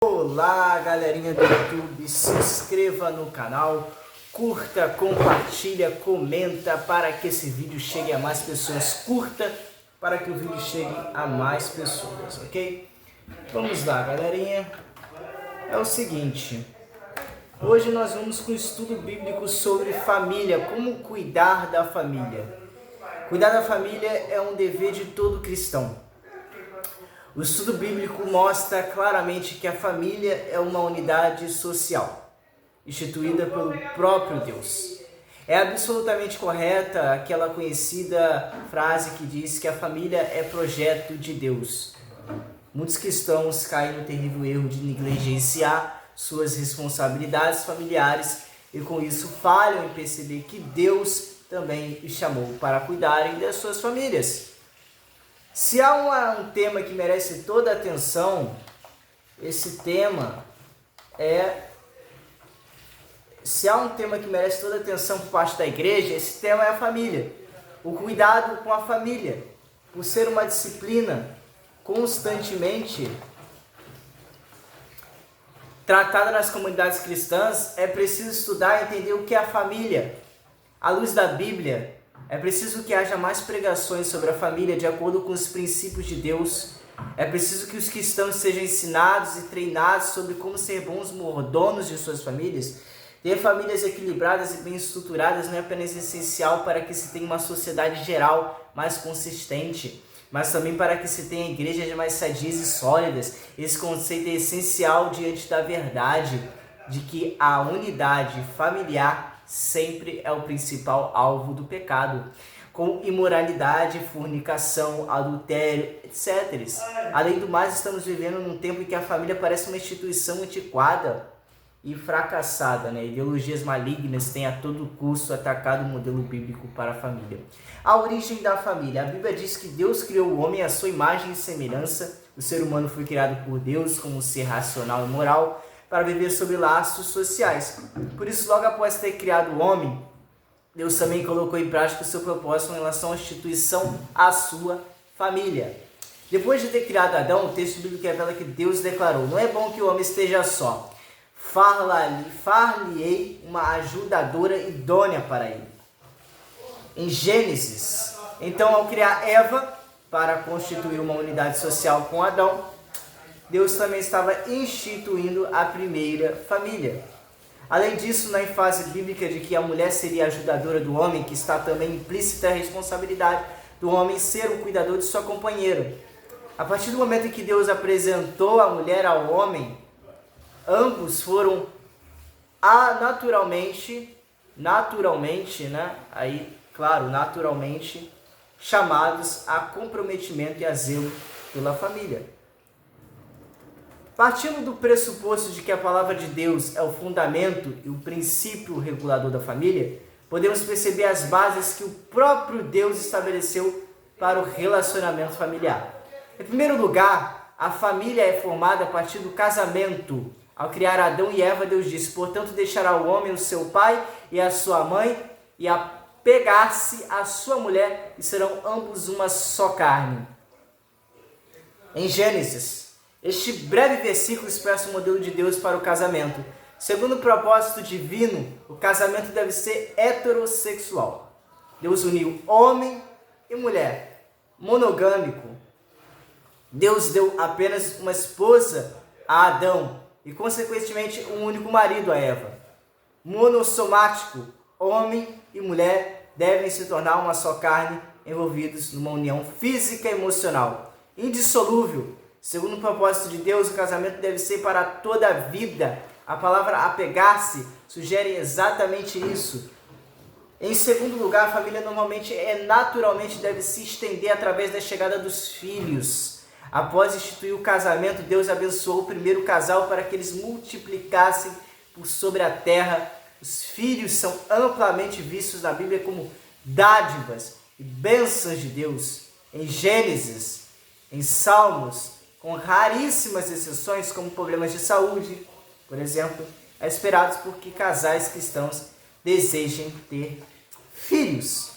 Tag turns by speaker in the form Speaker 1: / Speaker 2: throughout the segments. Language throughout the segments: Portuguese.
Speaker 1: Olá, galerinha do YouTube, se inscreva no canal, curta, compartilha, comenta para que esse vídeo chegue a mais pessoas, curta para que o vídeo chegue a mais pessoas, ok? Vamos lá, galerinha, é o seguinte, hoje nós vamos com um estudo bíblico sobre família, como cuidar da família. Cuidar da família é um dever de todo cristão. O estudo bíblico mostra claramente que a família é uma unidade social, instituída pelo próprio Deus. É absolutamente correta aquela conhecida frase que diz que a família é projeto de Deus. Muitos cristãos caem no terrível erro de negligenciar suas responsabilidades familiares e com isso falham em perceber que Deus também os chamou para cuidarem das suas famílias. Se há um tema que merece toda a atenção, esse tema Se há um tema que merece toda a atenção por parte da igreja, esse tema é a família. O cuidado com a família. Por ser uma disciplina constantemente tratada nas comunidades cristãs, é preciso estudar e entender o que é a família. À luz da Bíblia, é preciso que haja mais pregações sobre a família de acordo com os princípios de Deus. É preciso que os cristãos sejam ensinados e treinados sobre como ser bons mordomos de suas famílias. Ter famílias equilibradas e bem estruturadas não é apenas essencial para que se tenha uma sociedade geral mais consistente, mas também para que se tenha igrejas mais sadias e sólidas. Esse conceito é essencial diante da verdade de que a unidade familiar sempre é o principal alvo do pecado, com imoralidade, fornicação, adultério, etc. Além do mais, estamos vivendo num tempo em que a família parece uma instituição antiquada e fracassada, né? Ideologias malignas têm a todo custo atacado o modelo bíblico para a família. A origem da família. A Bíblia diz que Deus criou o homem à sua imagem e semelhança. O ser humano foi criado por Deus como um ser racional e moral, para viver sob laços sociais. Por isso, logo após ter criado o homem, Deus também colocou em prática o seu propósito em relação à instituição, à sua família. Depois de ter criado Adão, o texto bíblico revela que Deus declarou: não é bom que o homem esteja só. Far-lhe-ei uma ajudadora idônea para ele. Em Gênesis, então, ao criar Eva para constituir uma unidade social com Adão, Deus também estava instituindo a primeira família. Além disso, na ênfase bíblica de que a mulher seria a ajudadora do homem, que está também implícita a responsabilidade do homem ser o cuidador de sua companheira. A partir do momento em que Deus apresentou a mulher ao homem, ambos foram naturalmente, chamados a comprometimento e a zelo pela família. Partindo do pressuposto de que a palavra de Deus é o fundamento e o princípio regulador da família, podemos perceber as bases que o próprio Deus estabeleceu para o relacionamento familiar. Em primeiro lugar, a família é formada a partir do casamento. Ao criar Adão e Eva, Deus disse: portanto, deixará o homem o seu pai e a sua mãe, e apegar-se à sua mulher, e serão ambos uma só carne. Em Gênesis, este breve versículo expressa o modelo de Deus para o casamento. Segundo o propósito divino, o casamento deve ser heterossexual. Deus uniu homem e mulher, monogâmico. Deus deu apenas uma esposa a Adão e, consequentemente, um único marido a Eva. Monossomático, homem e mulher devem se tornar uma só carne, envolvidos numa união física e emocional. Indissolúvel. Segundo o propósito de Deus, o casamento deve ser para toda a vida. A palavra apegar-se sugere exatamente isso. Em segundo lugar, a família naturalmente deve se estender através da chegada dos filhos. Após instituir o casamento, Deus abençoou o primeiro casal para que eles multiplicassem por sobre a terra. Os filhos são amplamente vistos na Bíblia como dádivas e bênçãos de Deus. Em Gênesis, em Salmos, com raríssimas exceções, como problemas de saúde, por exemplo, é esperado porque casais cristãos desejem ter filhos.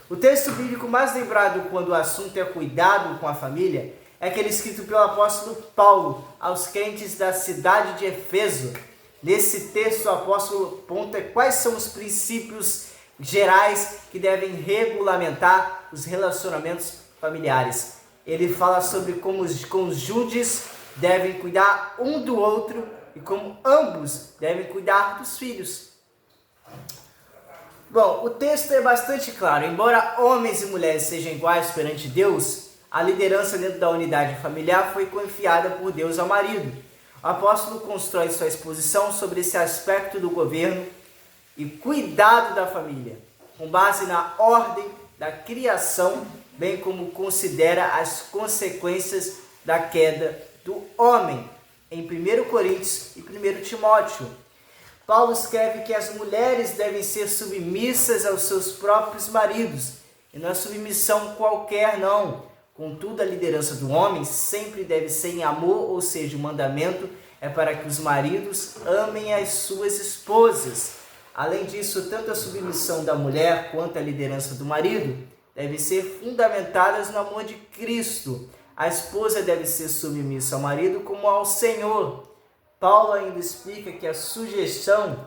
Speaker 1: O texto bíblico mais lembrado quando o assunto é cuidado com a família é aquele escrito pelo apóstolo Paulo aos crentes da cidade de Efeso. Nesse texto, o apóstolo aponta quais são os princípios gerais que devem regulamentar os relacionamentos familiares. Ele fala sobre como os cônjuges devem cuidar um do outro e como ambos devem cuidar dos filhos. Bom, o texto é bastante claro. Embora homens e mulheres sejam iguais perante Deus, a liderança dentro da unidade familiar foi confiada por Deus ao marido. O apóstolo constrói sua exposição sobre esse aspecto do governo e cuidado da família, com base na ordem da criação, bem como considera as consequências da queda do homem, em 1 Coríntios e 1 Timóteo. Paulo escreve que as mulheres devem ser submissas aos seus próprios maridos, e não é submissão qualquer não. Contudo, a liderança do homem sempre deve ser em amor, ou seja, o mandamento é para que os maridos amem as suas esposas. Além disso, tanto a submissão da mulher quanto a liderança do marido devem ser fundamentadas no amor de Cristo. A esposa deve ser submissa ao marido como ao Senhor. Paulo ainda explica que a sujeição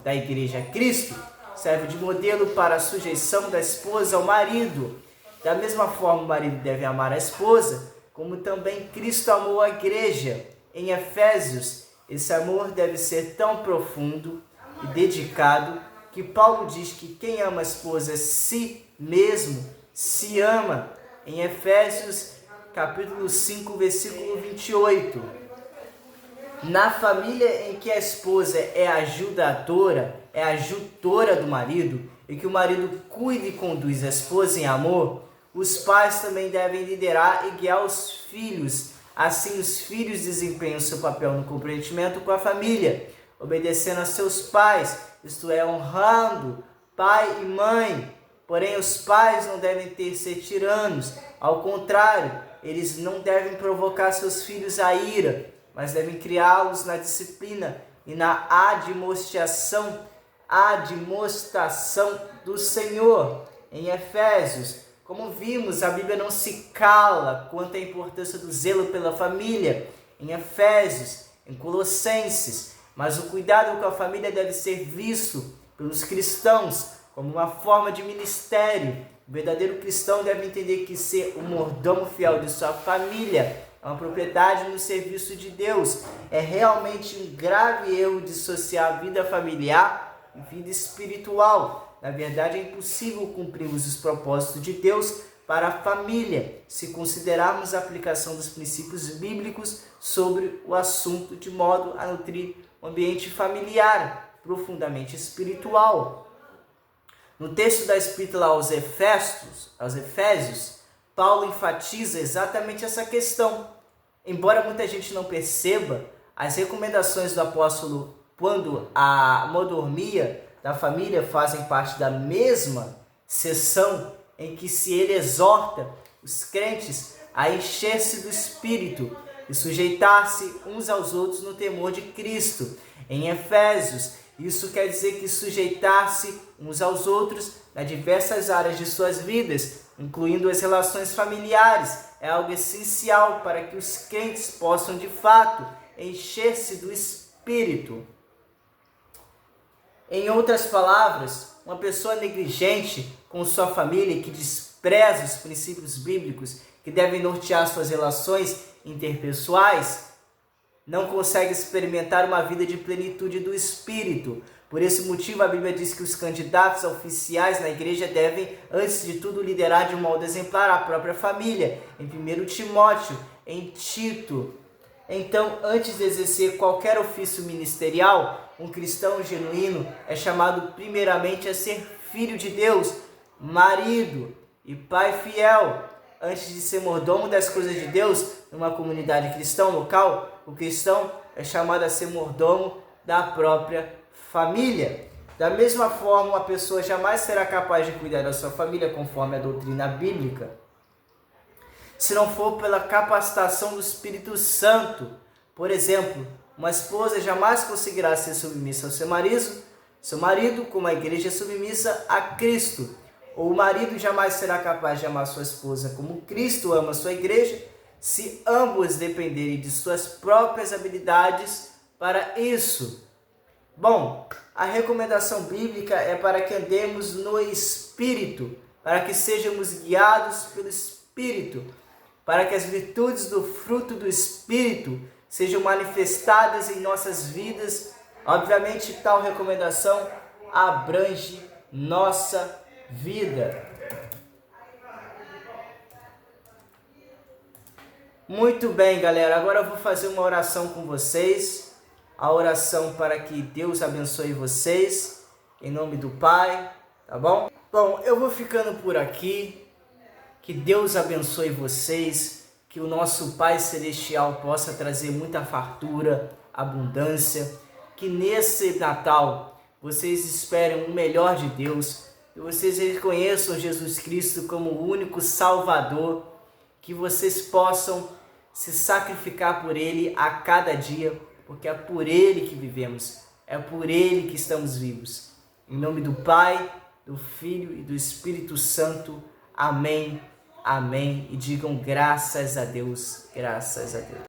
Speaker 1: da igreja a Cristo serve de modelo para a sujeição da esposa ao marido. Da mesma forma, o marido deve amar a esposa, como também Cristo amou a igreja. Em Efésios, esse amor deve ser tão profundo e dedicado que Paulo diz que quem ama a esposa si mesmo se ama. Em Efésios, capítulo 5, versículo 28. Na família em que a esposa é ajutora do marido, e que o marido cuida e conduz a esposa em amor, os pais também devem liderar e guiar os filhos. Assim, os filhos desempenham seu papel no comprometimento com a família, obedecendo a seus pais, isto é, honrando pai e mãe. Porém, os pais não devem ser tiranos. Ao contrário, eles não devem provocar seus filhos à ira, mas devem criá-los na disciplina e na admoestação do Senhor. Em Efésios, como vimos, a Bíblia não se cala quanto à importância do zelo pela família. Em Efésios, em Colossenses, mas o cuidado com a família deve ser visto pelos cristãos como uma forma de ministério. O verdadeiro cristão deve entender que ser o mordomo fiel de sua família é uma propriedade no serviço de Deus. É realmente um grave erro dissociar a vida familiar e vida espiritual. Na verdade, é impossível cumprirmos os propósitos de Deus para a família se considerarmos a aplicação dos princípios bíblicos sobre o assunto de modo a nutrir um ambiente familiar profundamente espiritual. No texto da Epístola aos Efésios, Paulo enfatiza exatamente essa questão. Embora muita gente não perceba, as recomendações do apóstolo quando a mordomia da família fazem parte da mesma seção em que ele exorta os crentes a encher-se do Espírito e sujeitar-se uns aos outros no temor de Cristo. Em Efésios, isso quer dizer que sujeitar-se uns aos outros nas diversas áreas de suas vidas, incluindo as relações familiares, é algo essencial para que os crentes possam, de fato, encher-se do Espírito. Em outras palavras, uma pessoa negligente com sua família e que despreza os princípios bíblicos que devem nortear suas relações interpessoais, não consegue experimentar uma vida de plenitude do Espírito. Por esse motivo, a Bíblia diz que os candidatos a oficiais na igreja devem, antes de tudo, liderar de modo exemplar a própria família. Em 1 Timóteo, em Tito. Então, antes de exercer qualquer ofício ministerial, um cristão genuíno é chamado primeiramente a ser filho de Deus, marido e pai fiel. Antes de ser mordomo das coisas de Deus numa comunidade cristã local, o cristão é chamado a ser mordomo da própria família. Da mesma forma, uma pessoa jamais será capaz de cuidar da sua família conforme a doutrina bíblica, se não for pela capacitação do Espírito Santo. Por exemplo, uma esposa jamais conseguirá ser submissa ao seu marido, como a igreja é submissa a Cristo. Ou o marido jamais será capaz de amar sua esposa como Cristo ama a sua igreja, se ambos dependerem de suas próprias habilidades para isso. Bom, a recomendação bíblica é para que andemos no Espírito, para que sejamos guiados pelo Espírito, para que as virtudes do fruto do Espírito sejam manifestadas em nossas vidas. Obviamente, tal recomendação abrange nossa vida. Muito bem, galera. Agora eu vou fazer uma oração com vocês. A oração para que Deus abençoe vocês. Em nome do Pai, tá bom? Bom, eu vou ficando por aqui. Que Deus abençoe vocês. Que o nosso Pai Celestial possa trazer muita fartura, abundância. Que nesse Natal vocês esperem o melhor de Deus. Que vocês reconheçam Jesus Cristo como o único Salvador. Que vocês possam se sacrificar por Ele a cada dia, porque é por Ele que vivemos, é por Ele que estamos vivos. Em nome do Pai, do Filho e do Espírito Santo. Amém, amém. E digam graças a Deus, graças a Deus.